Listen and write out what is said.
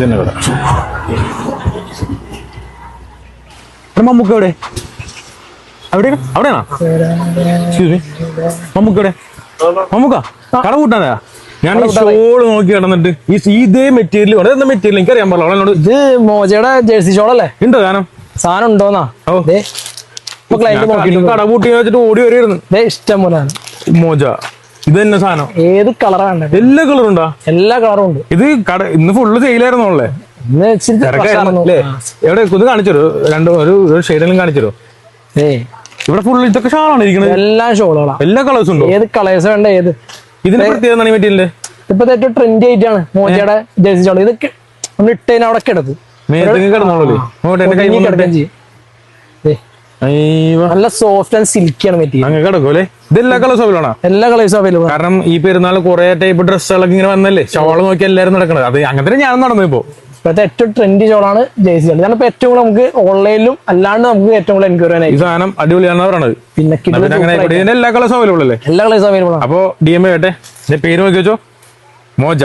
ഇതന്നെ കട. മമ്മൂക്ക എവിടെ? അവിടെയാണോ? എക്സ്ക്യൂസ് മീ, മമ്മൂക്ക എവിടെ? മമ്മൂക്ക കട കൂട്ടാനാ? ഞാൻ ഈ ഷോള് നോക്കി കിടന്നിട്ട് ഇതേ മെറ്റീരിയൽ എന്താ മെറ്റീരിയൽ എനിക്ക് അറിയാൻ പാടില്ല. അവളോട് ഇത് മോജയുടെ ജേഴ്സി ഷോളല്ലേ? ഉണ്ടോ സാധനം ഉണ്ടോന്നാ? കട കൂട്ടി വെച്ചിട്ട് ഓടി വരുമായിരുന്നു. ഇഷ്ടം പോലെ മോജ ഇത് തന്നെ സാധനം. ഏത് കളറാ വേണ്ടത്? എല്ലാ കളറും ഉണ്ടാ? എല്ലാ കളറും ഉണ്ട്. ഇത് കട ഇന്ന് ഫുള്ള് സെയിലായിരുന്നു ഉള്ളേ. എവിടെ ഇത് കാണിച്ചോ? ഒരു ഷെയ്ഡെല്ലാം കാണിച്ചോ? ഇവിടെ ഫുള്ള് ഇതൊക്കെ ഷാളാണ് ഇരിക്കുന്നത്. എല്ലാ ഷോളുകളാണ്. എല്ലാ കളേഴ്സും ഉണ്ടോ? ഏത് കളേഴ്സ് വേണ്ട? ഏത് ഇതിന് പ്രത്യേകത മെറ്റീരിയൽ ഇപ്പൊ ഏറ്റവും ട്രെൻഡി ആയിട്ടാണ് മോജയുടെ ജേഴ്സി ഷോൾ. ഇതൊക്കെ നമ്മൾ ഇട്ടതിന് അവിടെ കിടക്കും. നല്ല സോഫ്റ്റ് ആൻഡ് സിൽക്കി ആണ് മെറ്റീരിയൽ. അങ്ങനെ കിടക്കൂല്ലേ? ഇതെല്ലാ കളേഴ്സും അവൈലബിൾ ആണ്. എല്ലാ കളേഴ്സും അവൈലബിൾ. കാരണം ഈ പെരുന്നാൾ കുറെ ടൈപ്പ് ഡ്രസ്സുകളൊക്കെ ഇങ്ങനെ വന്നല്ലേ, ഷോള് നോക്കി എല്ലാവരും നടക്കണത്. അത് അങ്ങനെ ഞാൻ നടന്നു ഇപ്പോ. ഇപ്പോഴത്തെ ഏറ്റവും ട്രെൻഡി ഷോളാണ് ജേഴ്സി ഷോൾ. ഞാനിപ്പോ ഏറ്റവും കൂടുതൽ നമുക്ക് ഓൺലൈനിലും അല്ലാണ്ട് നമുക്ക് ഏറ്റവും കൂടുതൽ എൻക്വയറി ഈ സാധനം അടിപൊളിയാണെന്ന് പറയണത്. പിന്നെ എല്ലാ കളേഴ്സും അവൈലബിൾ അല്ലേ? എല്ലാ കളേഴ്സും അവൈലബിൾ ആണ്. അപ്പോ DM കേട്ടെ, പേര് നോക്കി വെച്ചോ, മോജ.